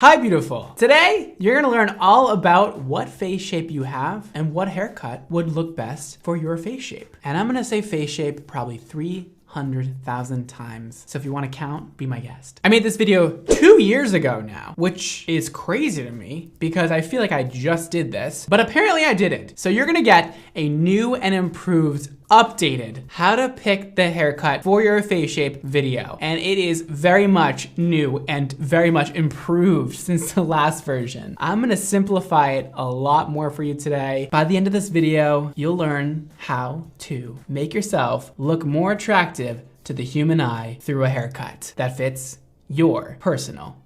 Hi, beautiful. Today, you're gonna learn all about what face shape you have and what haircut would look best for your face shape. And I'm gonna say face shape probably 300,000 times. So if you wanna count, be my guest. I made this video 2 years ago now, which is crazy to me because I feel like I just did this, but apparently I didn't. So you're gonna get a new and improved updated how to pick the haircut for your face shape video. And it is very much new and very much improved since the last version. I'm gonna simplify it a lot more for you today. By the end of this video, you'll learn how to make yourself look more attractive to the human eye through a haircut that fits your personal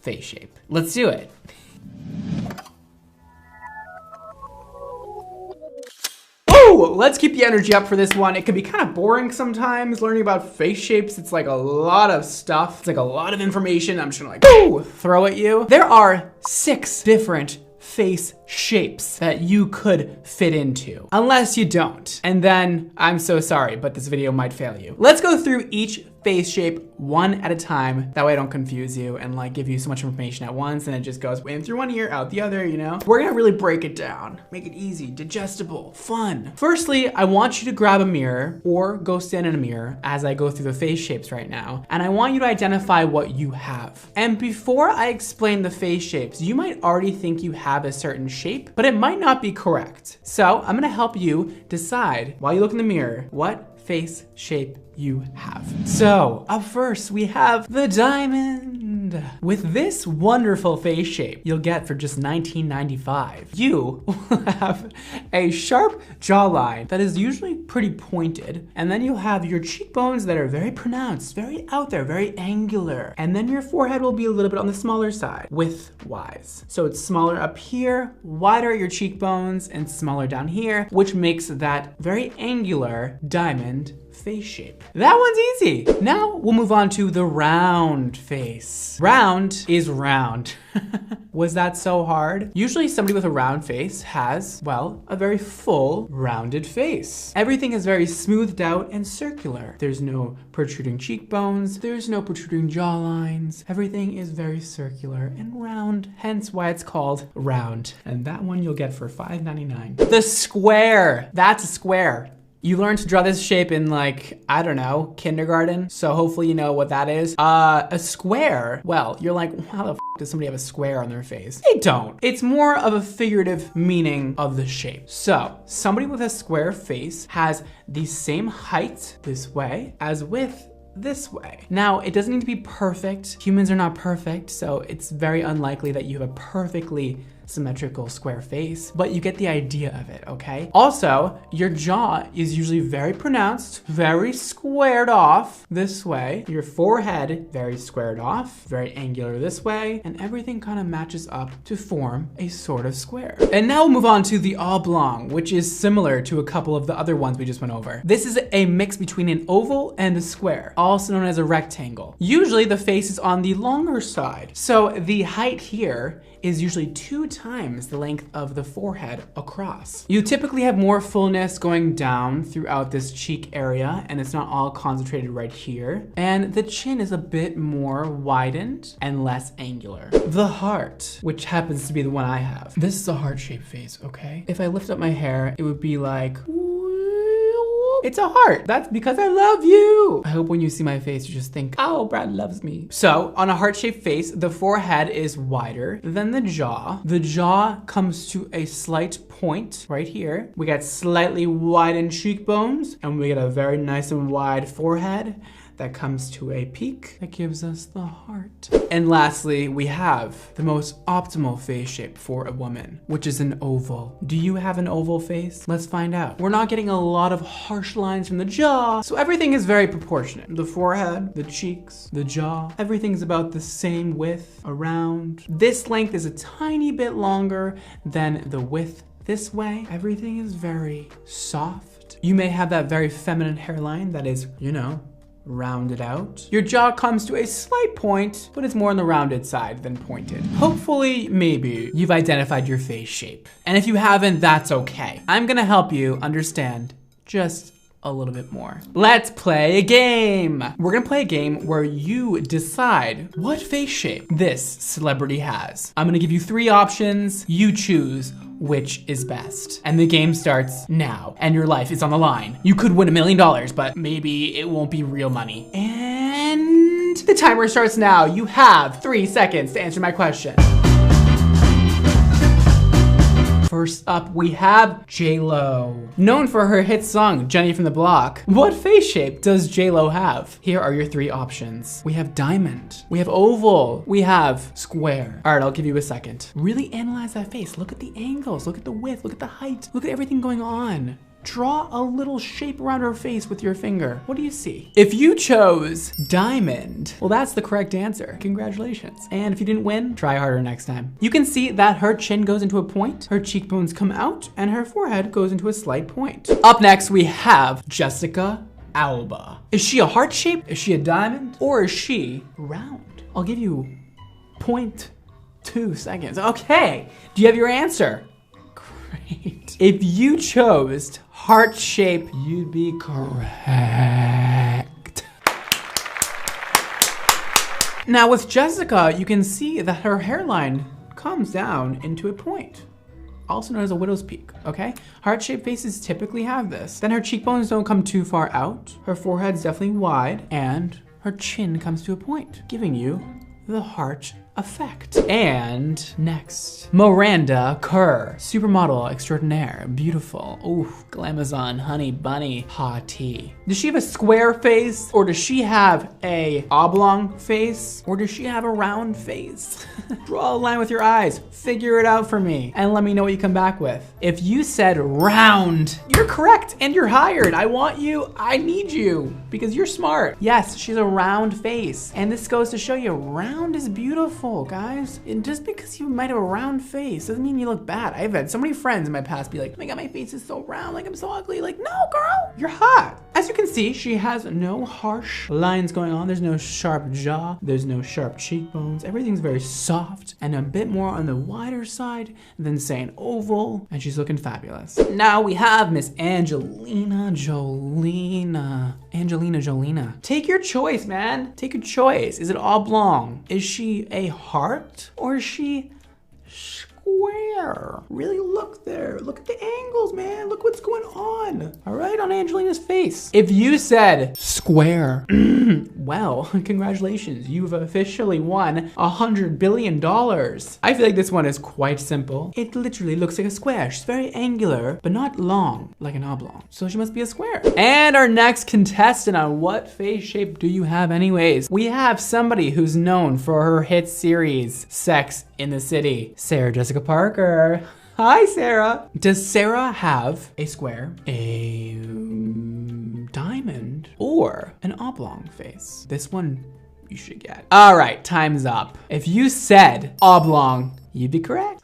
face shape. Let's do it. Let's keep the energy up for this one. It can be kind of boring sometimes learning about face shapes. It's like a lot of stuff. It's like a lot of information. I'm just gonna like throw at you. There are 6 different face shapes that you could fit into, unless you don't. And then I'm so sorry, but this video might fail you. Let's go through each face shape one at a time. That way I don't confuse you and like give you so much information at once and it just goes in through one ear, out the other, you know? We're gonna really break it down, make it easy, digestible, fun. Firstly, I want you to grab a mirror or go stand in a mirror as I go through the face shapes right now. And I want you to identify what you have. And before I explain the face shapes, you might already think you have a certain shape, but it might not be correct. So I'm gonna help you decide while you look in the mirror, what face shape you have. So up first we have the diamond. With this wonderful face shape you'll get for just $19.95, you will have a sharp jawline that is usually pretty pointed, and then you'll have your cheekbones that are very pronounced, very out there, very angular, and then your forehead will be a little bit on the smaller side, width-wise. So it's smaller up here, wider at your cheekbones, and smaller down here, which makes that very angular diamond face shape. That one's easy. Now we'll move on to the round face. Round is round. Was that so hard? Usually somebody with a round face has, well, a very full, rounded face. Everything is very smoothed out and circular. There's no protruding cheekbones. There's no protruding jawlines. Everything is very circular and round, hence why it's called round. And that one you'll get for $5.99. The square. That's a square. You learned to draw this shape in like, I don't know, kindergarten. So hopefully you know what that is. A square, well, you're like, how the f does somebody have a square on their face? They don't. It's more of a figurative meaning of the shape. So somebody with a square face has the same height this way as width this way. Now, it doesn't need to be perfect. Humans are not perfect, so it's very unlikely that you have a perfectly symmetrical square face, but you get the idea of it, okay? Also, your jaw is usually very pronounced, very squared off this way. Your forehead, very squared off, very angular this way, and everything kind of matches up to form a sort of square. And now we'll move on to the oblong, which is similar to a couple of the other ones we just went over. This is a mix between an oval and a square, also known as a rectangle. Usually the face is on the longer side, so the height here is usually 2 times the length of the forehead across. You typically have more fullness going down throughout this cheek area, and it's not all concentrated right here. And the chin is a bit more widened and less angular. The heart, which happens to be the one I have. This is a heart-shaped face, okay? If I lift up my hair, it would be like, it's a heart. That's because I love you. I hope when you see my face, you just think, oh, Brad loves me. So on a heart-shaped face, the forehead is wider than the jaw. The jaw comes to a slight point right here. We got slightly widened cheekbones, and we get a very nice and wide forehead that comes to a peak that gives us the heart. And lastly, we have the most optimal face shape for a woman, which is an oval. Do you have an oval face? Let's find out. We're not getting a lot of harsh lines from the jaw, so everything is very proportionate. The forehead, the cheeks, the jaw, everything's about the same width around. This length is a tiny bit longer than the width this way. Everything is very soft. You may have that very feminine hairline that is, you know, rounded out. Your jaw comes to a slight point, but it's more on the rounded side than pointed. Hopefully, maybe, you've identified your face shape. And if you haven't, that's okay. I'm gonna help you understand just a little bit more. Let's play a game. We're gonna play a game where you decide what face shape this celebrity has. I'm gonna give you 3 options. You choose which is best. And the game starts now, and your life is on the line. You could win $1 million, but maybe it won't be real money. And the timer starts now. You have 3 seconds to answer my question. First up, we have J-Lo. Known for her hit song, Jenny from the Block. What face shape does J-Lo have? Here are your 3 options. We have diamond, we have oval, we have square. All right, I'll give you a second. Really analyze that face. Look at the angles, look at the width, look at the height, look at everything going on. Draw a little shape around her face with your finger. What do you see? If you chose diamond, well, that's the correct answer. Congratulations. And if you didn't win, try harder next time. You can see that her chin goes into a point, her cheekbones come out, and her forehead goes into a slight point. Up next, we have Jessica Alba. Is she a heart shape? Is she a diamond? Or is she round? I'll give you 0.2 seconds. Okay, do you have your answer? Great. If you chose heart shape, you'd be correct. Now with Jessica, you can see that her hairline comes down into a point, also known as a widow's peak, okay? Heart-shaped faces typically have this. Then her cheekbones don't come too far out, her forehead's definitely wide, and her chin comes to a point, giving you the heart effect. And next, Miranda Kerr, supermodel extraordinaire, beautiful, ooh, glamazon, honey bunny, hottie. Does she have a square face, or does she have a oblong face, or does she have a round face? Draw a line with your eyes, figure it out for me, and let me know what you come back with. If you said round, you're correct and you're hired. I want you, I need you, because you're smart. Yes, she's a round face, and this goes to show you round is beautiful, guys. And just because you might have a round face doesn't mean you look bad. I've had so many friends in my past be like, oh my God, my face is so round, like I'm so ugly. Like, no, girl, you're hot. As you can see, she has no harsh lines going on. There's no sharp jaw. There's no sharp cheekbones. Everything's very soft and a bit more on the wider side than say an oval. And she's looking fabulous. Now we have Miss Angelina Jolina. Take your choice, man. Take your choice. Is it oblong? Is she a heart or is she square? Really look there. Look at the angles, man. Look what's going on. All right, on Angelina's face. If you said square, well, congratulations. You've officially won $100 billion. I feel like this one is quite simple. It literally looks like a square. She's very angular, but not long like an oblong. So she must be a square. And our next contestant on what face shape do you have anyways? We have somebody who's known for her hit series, Sex in the City, Sarah Jessica Parker. Hi, Sarah. Does Sarah have a square, a diamond, or an oblong face? This one you should get. All right, time's up. If you said oblong, you'd be correct.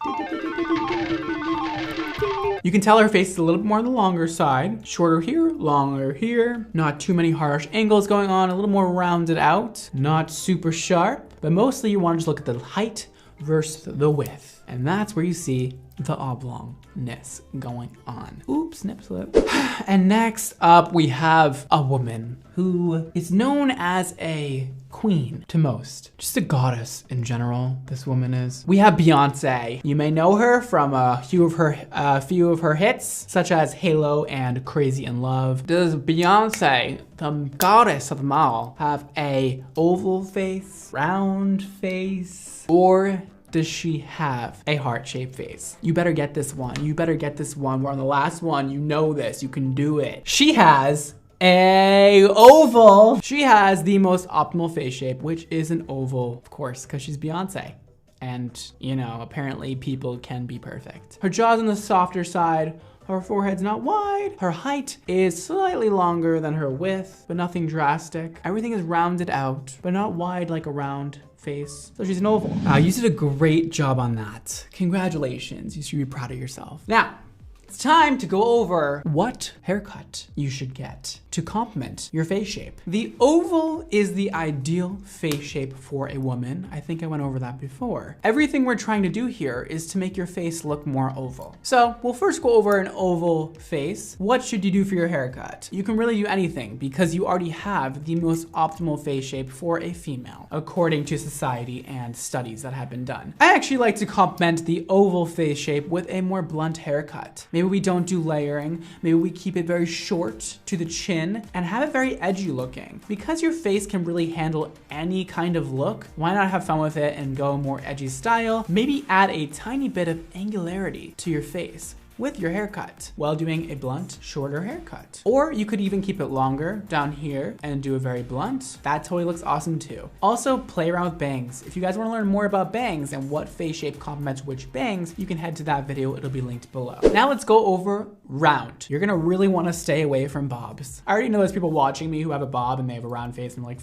You can tell her face is a little bit more on the longer side. Shorter here, longer here. Not too many harsh angles going on, a little more rounded out. Not super sharp, but mostly you want to just look at the height versus the width. And that's where you see the oblongness going on. Oops, snip slip. And next up, we have a woman who is known as a queen to most. Just a goddess in general, this woman is. We have Beyonce. You may know her from a few of her hits, such as Halo and Crazy in Love. Does Beyonce, the goddess of them all, have a oval face, round face, or does she have a heart-shaped face? You better get this one. You better get this one. We're on the last one. You know this. You can do it. She has a oval. She has the most optimal face shape, which is an oval, of course, because she's Beyonce. And, you know, apparently people can be perfect. Her jaw's on the softer side. Her forehead's not wide. Her height is slightly longer than her width, but nothing drastic. Everything is rounded out, but not wide like a round face. So she's an oval. You did a great job on that. Congratulations. You should be proud of yourself. Now, It's time to go over what haircut you should get to complement your face shape. The oval is the ideal face shape for a woman. I think I went over that before. Everything we're trying to do here is to make your face look more oval. So we'll first go over an oval face. What should you do for your haircut? You can really do anything because you already have the most optimal face shape for a female, according to society and studies that have been done. I actually like to complement the oval face shape with a more blunt haircut. Maybe we don't do layering. Maybe we keep it very short to the chin and have it very edgy looking. Because your face can really handle any kind of look, why not have fun with it and go more edgy style? Maybe add a tiny bit of angularity to your face with your haircut while doing a blunt, shorter haircut. Or you could even keep it longer down here and do a very blunt. That totally looks awesome too. Also, play around with bangs. If you guys wanna learn more about bangs and what face shape complements which bangs, you can head to that video, it'll be linked below. Now let's go over round. You're gonna really wanna stay away from bobs. I already know there's people watching me who have a bob and they have a round face and they're like,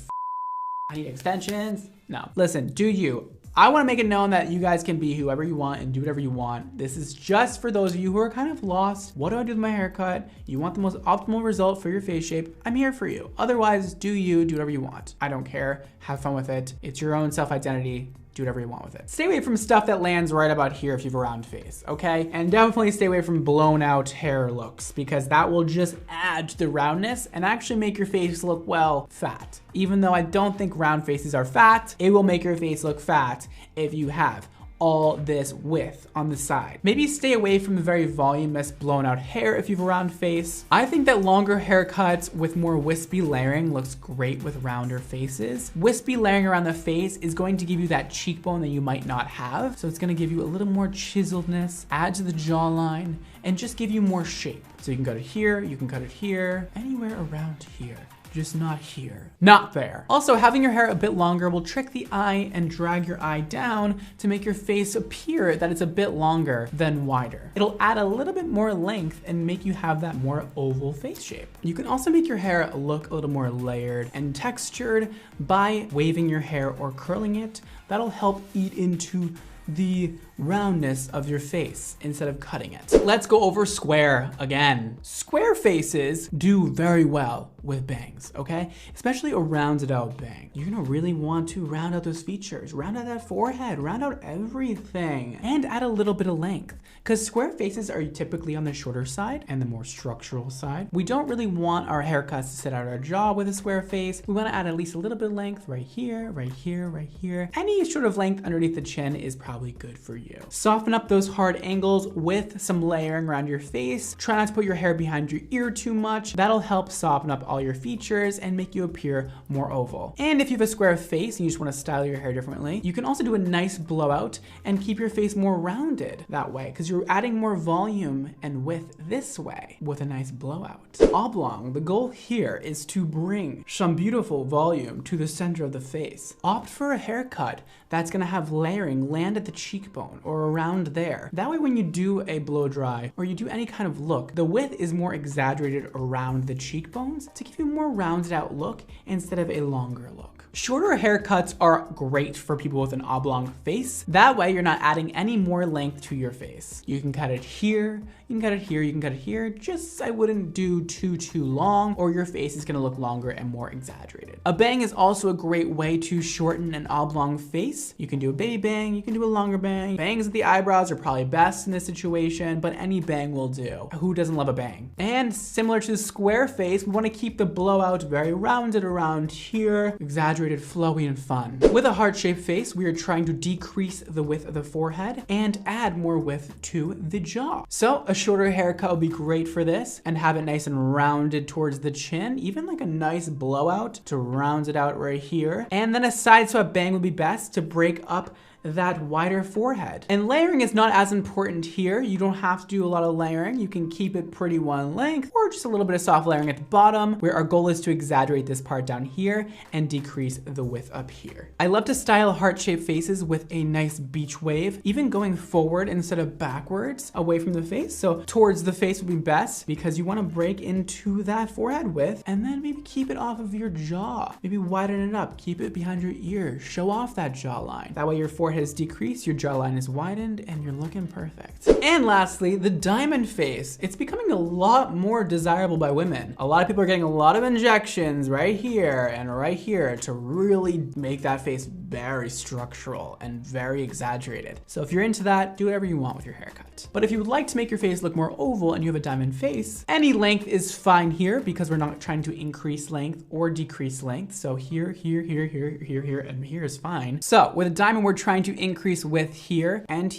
I need extensions. No, listen, do you. I want to make it known that you guys can be whoever you want and do whatever you want. This is just for those of you who are kind of lost. What do I do with my haircut? You want the most optimal result for your face shape? I'm here for you. Otherwise, do you, do whatever you want. I don't care. Have fun with it. It's your own self-identity. Do whatever you want with it. Stay away from stuff that lands right about here if you have a round face, okay? And definitely stay away from blown out hair looks because that will just add to the roundness and actually make your face look, well, fat. Even though I don't think round faces are fat, it will make your face look fat if you have all this width on the side. Maybe stay away from the very voluminous blown out hair if you have a round face. I think that longer haircuts with more wispy layering looks great with rounder faces. Wispy layering around the face is going to give you that cheekbone that you might not have. So it's gonna give you a little more chiseledness, add to the jawline, and just give you more shape. So you can cut it here, you can cut it here, anywhere around here. Just not here, not there. Also, having your hair a bit longer will trick the eye and drag your eye down to make your face appear that it's a bit longer than wider. It'll add a little bit more length and make you have that more oval face shape. You can also make your hair look a little more layered and textured by waving your hair or curling it. That'll help eat into the roundness of your face instead of cutting it. Let's go over square again. Square faces do very well with bangs, okay? Especially a rounded out bang. You're gonna really want to round out those features, round out that forehead, round out everything, and add a little bit of length. Because square faces are typically on the shorter side and the more structural side. We don't really want our haircuts to sit out our jaw with a square face. We wanna add at least a little bit of length right here, right here, right here. Any sort of length underneath the chin is probably good for you. Soften up those hard angles with some layering around your face. Try not to put your hair behind your ear too much. That'll help soften up all your features and make you appear more oval. And if you have a square face and you just want to style your hair differently, you can also do a nice blowout and keep your face more rounded that way because you're adding more volume and width this way with a nice blowout. Oblong, the goal here is to bring some beautiful volume to the center of the face. Opt for a haircut that's gonna have layering land at the cheekbone or around there. That way when you do a blow dry or you do any kind of look, the width is more exaggerated around the cheekbones to give you a more rounded out look instead of a longer look. Shorter haircuts are great for people with an oblong face. That way you're not adding any more length to your face. You can cut it here, you can cut it here, you can cut it here. Just I wouldn't do too long or your face is gonna look longer and more exaggerated. A bang is also a great way to shorten an oblong face. You can do a baby bang, you can do a longer bang. Bangs at the eyebrows are probably best in this situation, but any bang will do. Who doesn't love a bang? And similar to the square face, we wanna keep the blowout very rounded around here, exaggerated, flowy, and fun. With a heart-shaped face, we are trying to decrease the width of the forehead and add more width to the jaw. So a shorter haircut will be great for this and have it nice and rounded towards the chin, even like a nice blowout to round it out right here. And then a side swept bang would be best to break up that wider forehead. And layering is not as important here. You don't have to do a lot of layering. You can keep it pretty one length or just a little bit of soft layering at the bottom where our goal is to exaggerate this part down here and decrease the width up here. I love to style heart-shaped faces with a nice beach wave, even going forward instead of backwards away from the face. So towards the face would be best because you want to break into that forehead width and then maybe keep it off of your jaw. Maybe widen it up, keep it behind your ear, show off that jawline. That way your forehead forehead is decreased, your jawline is widened, and you're looking perfect. And lastly, the diamond face. It's becoming a lot more desirable by women. A lot of people are getting a lot of injections right here and right here to really make that face very structural and very exaggerated. So if you're into that, do whatever you want with your haircut. But if you would like to make your face look more oval and you have a diamond face, any length is fine here because we're not trying to increase length or decrease length. So here, here, here, here, here, here, and here is fine. So with a diamond, we're trying to increase width here and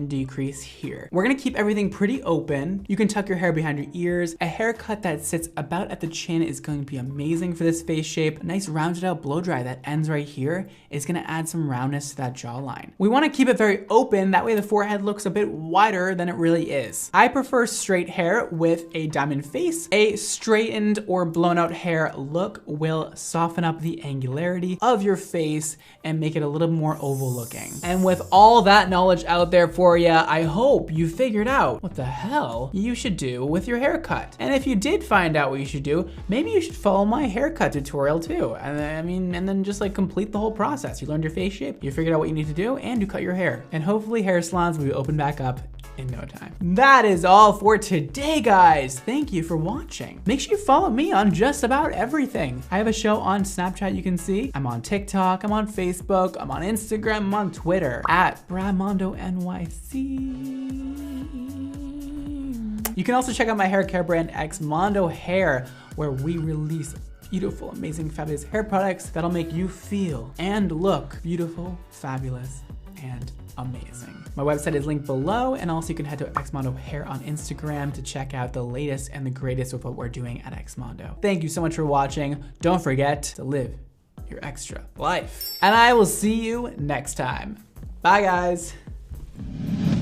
decrease here. We're gonna keep everything pretty open. You can tuck your hair behind your ears. A haircut that sits about at the chin is going to be amazing for this face shape. A nice rounded out blow dry that ends right here is gonna add some roundness to that jawline. We wanna keep it very open, that way the forehead looks a bit wider than it really is. I prefer straight hair with a diamond face. A straightened or blown out hair look will soften up the angularity of your face and make it a little more oval looking. And with all that knowledge out there for you, I hope you figured out what the hell you should do with your haircut. And if you did find out what you should do, maybe you should follow my haircut tutorial too. And then just like complete the whole process. You learned your face shape, you figured out what you need to do, and you cut your hair. And hopefully hair salons will be open back up in no time. That is all for today, guys. Thank you for watching. Make sure you follow me on just about everything. I have a show on Snapchat you can see. I'm on TikTok, I'm on Facebook, I'm on Instagram, I'm on Twitter at BradmondoNYC. You can also check out my hair care brand Xmondo Hair, where we release beautiful, amazing, fabulous hair products that'll make you feel and look beautiful, fabulous, and amazing. My website is linked below, and also you can head to Xmondo Hair on Instagram to check out the latest and the greatest with what we're doing at Xmondo. Thank you so much for watching. Don't forget to live your extra life. And I will see you next time. Bye, guys.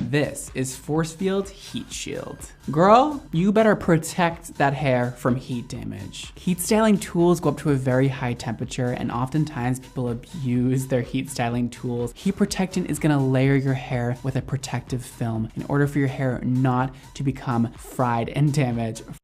This is Force Field Heat Shield. Girl, you better protect that hair from heat damage. Heat styling tools go up to a very high temperature, and oftentimes people abuse their heat styling tools. Heat protectant is gonna layer your hair with a protective film in order for your hair not to become fried and damaged